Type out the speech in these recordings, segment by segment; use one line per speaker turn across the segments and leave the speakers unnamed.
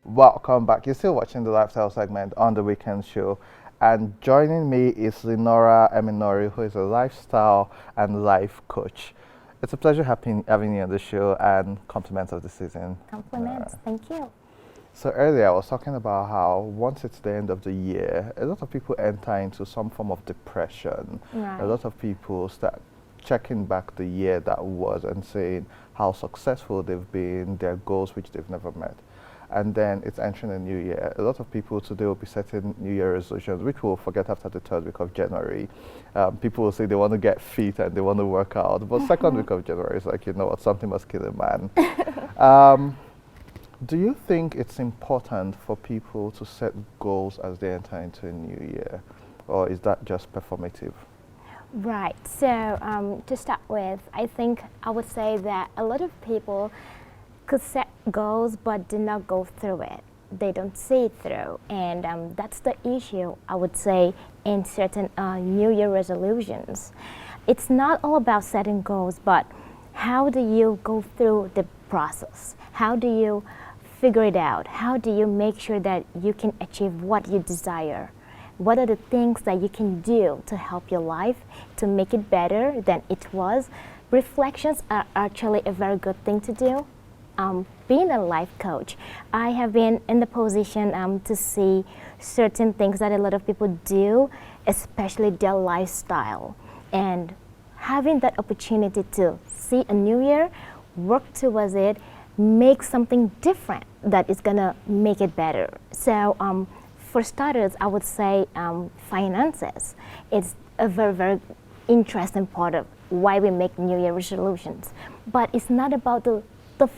Welcome back. You're still watching the lifestyle segment on the weekend show. And joining me is Lenora Eminori, who is a lifestyle and life coach. It's a pleasure having you on the show, and compliments of the season.
Compliments, thank you.
So earlier I was talking about how once it's the end of the year, a lot of people enter into some form of depression.
Right.
A lot of people start checking back the year that was and saying how successful they've been, their goals which they've never met. And then it's entering a new year. A lot of people today will be setting New Year resolutions, which we'll forget after the third week of January. People will say they want to get fit and they want to work out, but second week of January is like, you know what, something must kill a man. Do you think it's important for people to set goals as they enter into a new year, or is that just performative?
Right, so to start with, I think I would say that a lot of people could set goals but do not go through it. They don't see it through, and that's the issue, I would say, in certain New Year resolutions. It's not all about setting goals, but how do you go through the process? How do you figure it out? How do you make sure that you can achieve what you desire? What are the things that you can do to help your life, to make it better than it was? Reflections are actually a very good thing to do. Being a life coach, I have been in the position to see certain things that a lot of people do, especially their lifestyle. And having that opportunity to see a new year, work towards it, make something different that is gonna make it better. So for starters, I would say finances. It's a very, very interesting part of why we make New Year resolutions. But it's not about the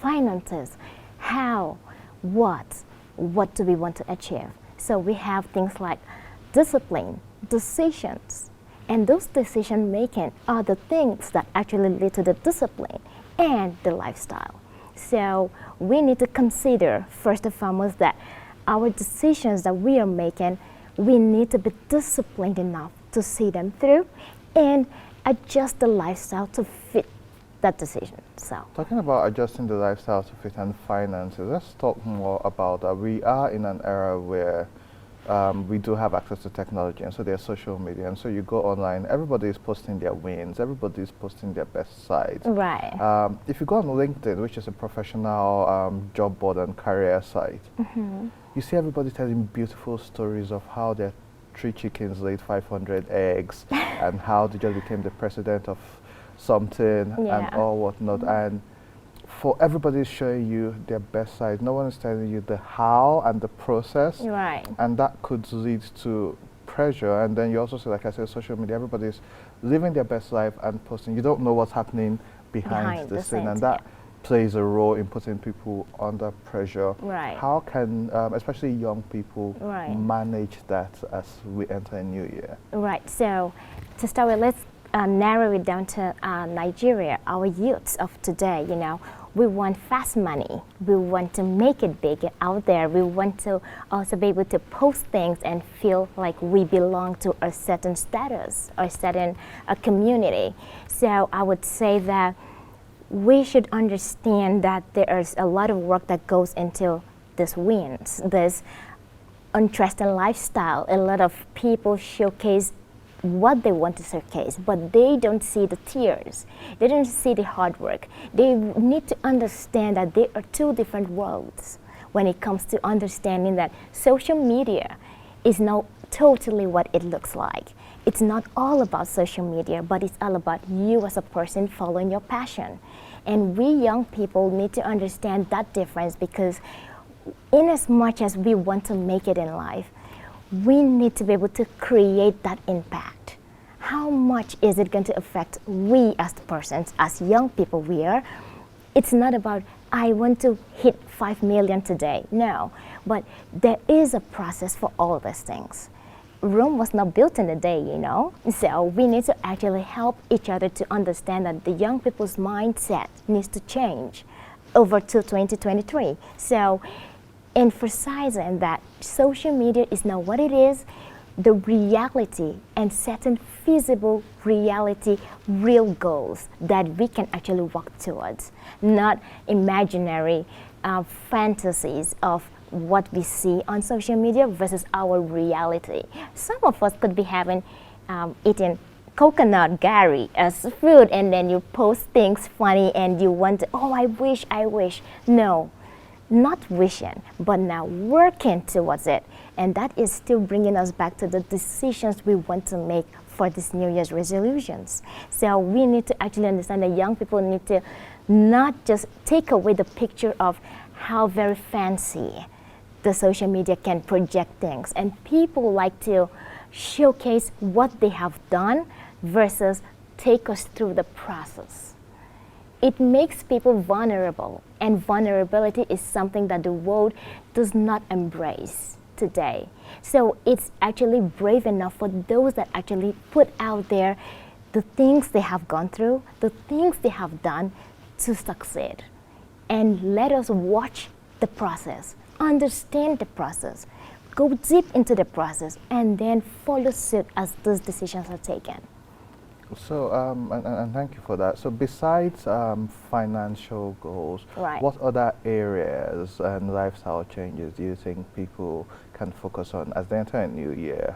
finances. How, what do we want to achieve? So we have things like discipline, decisions, and those decision making are the things that actually lead to the discipline and the lifestyle. So we need to consider first and foremost that our decisions that we are making, we need to be disciplined enough to see them through and adjust the lifestyle to fit that decision. So
Talking about adjusting the lifestyle to fit and finances, let's talk more about that. We are in an era where we do have access to technology, and so there's social media, and so you go online, everybody is posting their wins, everybody is posting their best sides.
right.
If you go on LinkedIn, which is a professional job board and career site, you see everybody telling beautiful stories of how their 3 chickens laid 500 eggs and how they just became the president of something and
Yeah.
all whatnot. And for everybody showing you their best side, no one is telling you the how and the process.
Right.
And that could lead to pressure. And then you also see, like I said, social media, everybody's living their best life and posting. You don't know what's happening behind the scene, and
scenes,
that
yeah.
plays a role in putting people under pressure.
Right.
How can, especially young people,
Right.
manage that as we enter a new year?
Right. So to start with, let's narrow it down to Nigeria, our youths of today. You know, we want fast money. We want to make it big out there. We want to also be able to post things and feel like we belong to a certain status or certain community. So I would say that we should understand that there is a lot of work that goes into this wins, this interesting lifestyle. A lot of people showcase what they want to showcase, but they don't see the tears. They don't see the hard work. They need to understand that there are two different worlds when it comes to understanding that social media is not totally what it looks like. It's not all about social media, but it's all about you as a person following your passion. And we young people need to understand that difference, because in as much as we want to make it in life, we need to be able to create that impact. How much is it going to affect we as persons, as young people we are? It's not about, I want to hit 5 million today. No, but there is a process for all these things. Rome was not built in a day, you know? So we need to actually help each other to understand that the young people's mindset needs to change over to 2023. So emphasizing that social media is not what it is, the reality, and setting feasible reality, real goals that we can actually work towards, not imaginary fantasies of what we see on social media versus our reality. Some of us could be having eating coconut gari as food, and then you post things funny and you want to, oh, I wish. No, not wishing, but now working towards it. And that is still bringing us back to the decisions we want to make for this New Year's resolutions. So we need to actually understand that young people need to not just take away the picture of how very fancy the social media can project things. And people like to showcase what they have done versus take us through the process. It makes people vulnerable, and vulnerability is something that the world does not embrace today. So it's actually brave enough for those that actually put out there the things they have gone through, the things they have done to succeed. And let us watch the process, understand the process, go deep into the process, and then follow suit as those decisions are taken.
So, and thank you for that. So besides financial goals,
Right.
what other areas and lifestyle changes do you think people can focus on as they enter a new year?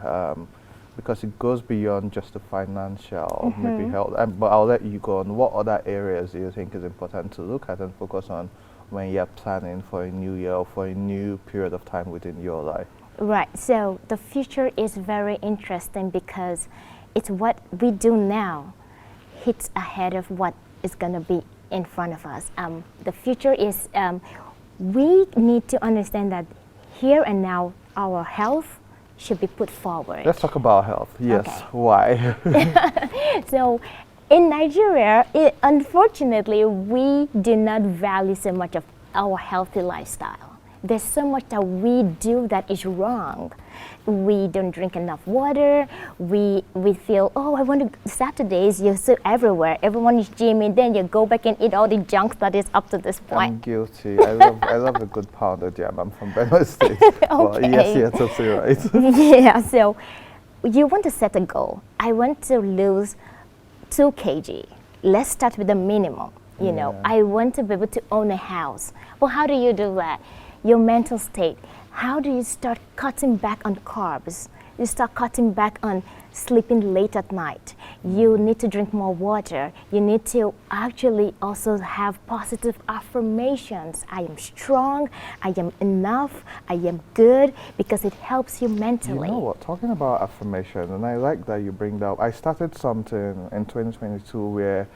Because it goes beyond just the financial, maybe health. But I'll let you go on. What other areas do you think is important to look at and focus on when you're planning for a new year or for a new period of time within your life?
Right, so the future is very interesting because it's what we do now hits ahead of what is going to be in front of us. The future is, we need to understand that here and now our health should be put forward.
Let's talk about health. Yes,
Okay.
why?
So in Nigeria, unfortunately, we do not value so much of our healthy lifestyle. There's so much that we do that is wrong. We don't drink enough water. We feel, oh, I want to, Saturdays, you're so everywhere. Everyone is gymming. Then you go back and eat all the junk that is up to this
I'm
point.
guilty. I love a good pounded jam. I'm from Benue State. Well, yes,
Okay.
you're totally right.
Yeah, so you want to set a goal. I want to lose 2 kg. Let's start with the minimum. You know,
Yeah.
I want to be able to own a house. Well, how do you do that? Your mental state. How do you start cutting back on carbs? You start cutting back on sleeping late at night. You need to drink more water. You need to actually also have positive affirmations. I am strong. I am enough. I am good, because it helps you mentally.
You know what? Talking about affirmation, and I like that you bring that up. I started something in 2022 where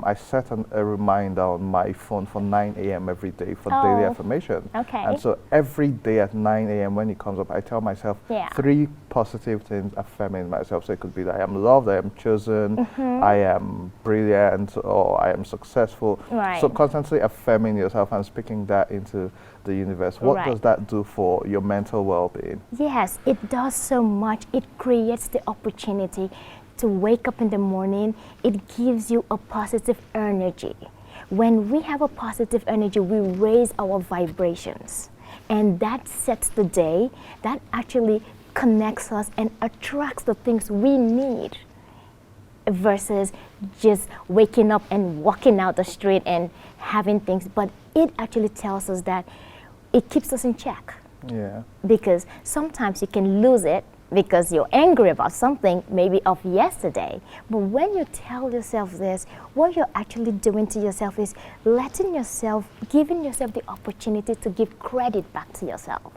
I set a reminder on my phone for 9 a.m. every day for daily
Oh,
affirmation.
okay.
And so every day at 9 a.m. when it comes up, I tell myself
Yeah.
3 positive things affirming myself. So it could be that I am loved, I am chosen, I am brilliant, or I am successful.
Right.
So constantly affirming yourself and speaking that into the universe. What
Right.
does that do for your mental well-being?
Yes, it does so much. It creates the opportunity to wake up in the morning. It gives you a positive energy. When we have a positive energy, we raise our vibrations. And that sets the day. That actually connects us and attracts the things we need, versus just waking up and walking out the street and having things. But it actually tells us that it keeps us in check.
Yeah.
Because sometimes you can lose it because you're angry about something maybe of yesterday. But when you tell yourself this, what you're actually doing to yourself is letting yourself, giving yourself the opportunity to give credit back to yourself.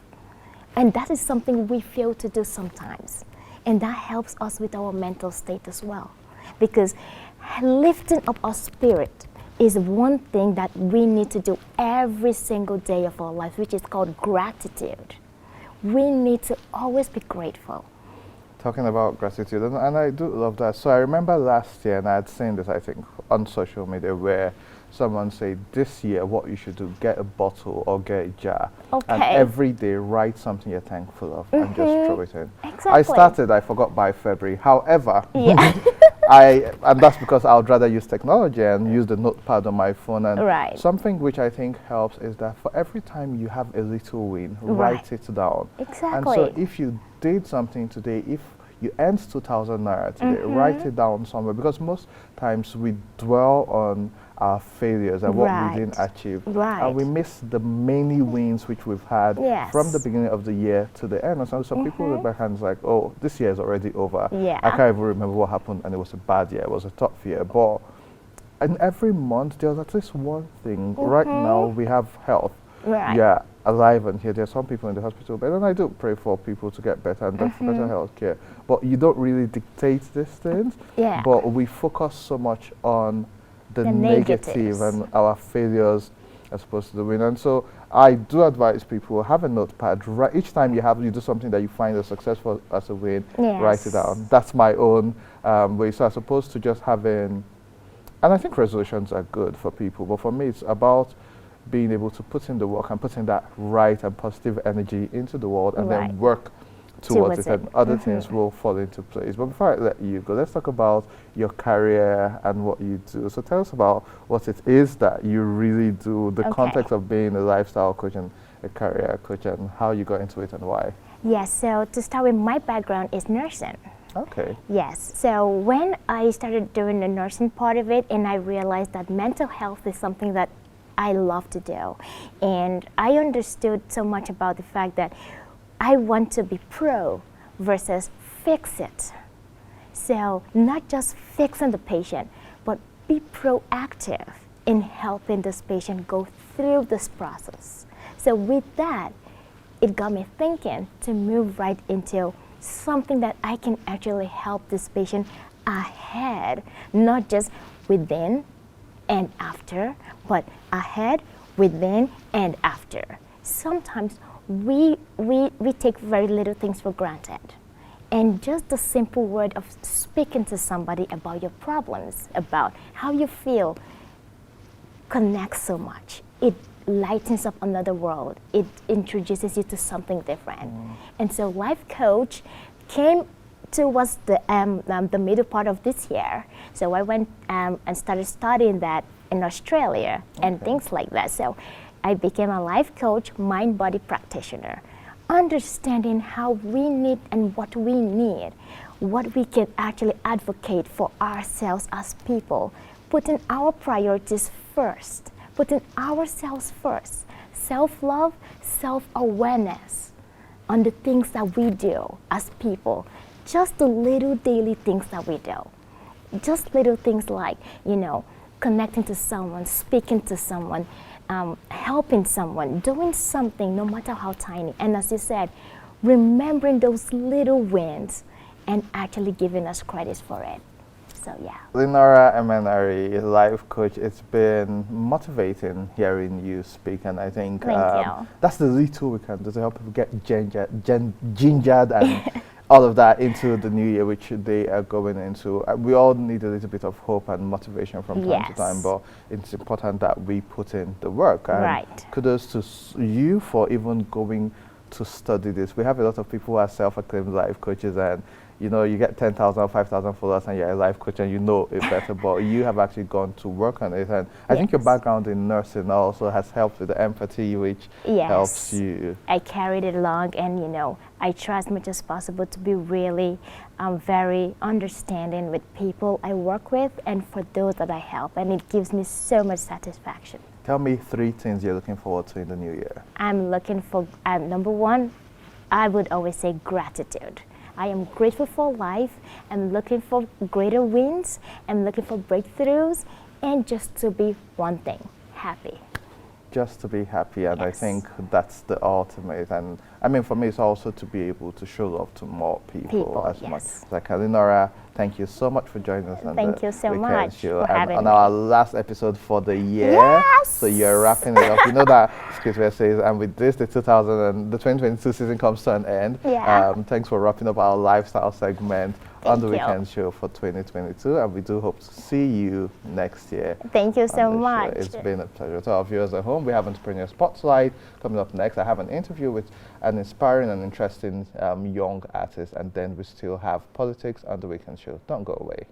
And that is something we fail to do sometimes. And that helps us with our mental state as well. Because lifting up our spirit is one thing that we need to do every single day of our life, which is called gratitude. We need to always be grateful.
Talking about gratitude, and I do love that. So I remember last year, and I had seen this, I think, on social media, where someone said, this year, what you should do, get a bottle or get a jar. And
Okay.
every day, write something you're thankful of and just throw it in.
Exactly.
I started, I forgot by February. However,
Yeah.
and that's because I would rather use technology and use the notepad on my phone. And
Right.
something which I think helps is that for every time you have a little win,
Right.
write it down.
Exactly.
And so if you did something today, if you earned 2,000 naira today, write it down somewhere, because most times we dwell on our failures and what
Right.
we didn't achieve.
Right.
And we miss the many wins which we've had
Yes.
from the beginning of the year to the end. And some people look back and it's like, oh, this year is already over.
Yeah.
I can't even remember what happened, and it was a bad year. It was a tough year. But and every month there's at least one thing. Right now we have health.
Right.
Yeah, alive and here. There's some people in the hospital, but then I do pray for people to get better and better health care. But you don't really dictate these things.
Yeah.
But we focus so much on the
The
negative
negatives.
and our failures as opposed to the win. And so I do advise people, have a notepad. Each time you do something that you find as successful as a win, write it
Yes.
down. That's my own way. So as opposed to just having, and I think resolutions are good for people, but for me it's about being able to put in the work and putting that right and positive energy into the world and
Right.
then work towards it,
Towards
and
it.
other things will fall into place. But before I let you go, let's talk about your career and what you do. So tell us about what it is that you really do, the
Okay.
context of being a lifestyle coach and a career coach, and how you got into it and why.
Yes, so to start with, my background is nursing.
Okay.
Yes, so when I started doing the nursing part of it, and I realized that mental health is something that I love to do, and I understood so much about the fact that I want to be pro versus fix it. So not just fixing the patient, but be proactive in helping this patient go through this process. So with that, it got me thinking to move right into something that I can actually help this patient ahead, not just within and after, but ahead, within, and after. Sometimes we take very little things for granted. And just the simple word of speaking to somebody about your problems, about how you feel, connects so much. It lightens up another world. It introduces you to something different. And so Life Coach came towards the middle part of this year. So I went and started studying that in Australia and things like that. So I became a life coach, mind-body practitioner, understanding how we need and what we need, what we can actually advocate for ourselves as people, putting our priorities first, putting ourselves first, self-love, self-awareness on the things that we do as people, just the little daily things that we do. Just little things like, connecting to someone, speaking to someone, helping someone, doing something, no matter how tiny. And as you said, remembering those little wins and actually giving us credit for it. So, yeah.
Lenora Emenery, life coach, it's been motivating hearing you speak, and I think
Thank you.
that's the little we can do to help people get gingered and all of that into the new year, which they are going into. We all need a little bit of hope and motivation from time to time,
Yes.
but it's important that we put in the work. And
Right.
kudos to you for even going to study this. We have a lot of people who are self-acclaimed life coaches, and you get 10,000, 5,000 followers and you're a life coach and you know it better, but you have actually gone to work on it. And I think your
Yes.
background in nursing also has helped with the empathy, which
Yes.
helps you.
I carried it along, and I try as much as possible to be really very understanding with people I work with and for those that I help, and it gives me so much satisfaction.
Tell me 3 things you're looking forward to in the new year.
I'm looking for, number one, I would always say gratitude. I am grateful for life. I'm looking for greater wins. I'm looking for breakthroughs, and just to be one thing, happy.
Just to be happy, and I
Yes.
think that's the ultimate. And I mean, for me, it's also to be able to show love to more people as much
Yes.
as I can. Lenora, thank you so much for joining us on
Thank
the
you so
Weekend
much
Show.
for
And
having
on
me.
our last episode for the year,
Yes!
so you're wrapping it up. You know that Skizware says, and with this, the 2022 season comes to an end.
Yeah.
Thanks for wrapping up our lifestyle segment on the
Thank you.
Weekend Show for 2022, and we do hope to see you next year.
Thank you
on
so
the show.
much.
It's been a pleasure. To our viewers at home, we have Entrepreneur Spotlight coming up next. I have an interview with an inspiring and interesting young artist, and then we still have politics on the Weekend Show. Don't go away.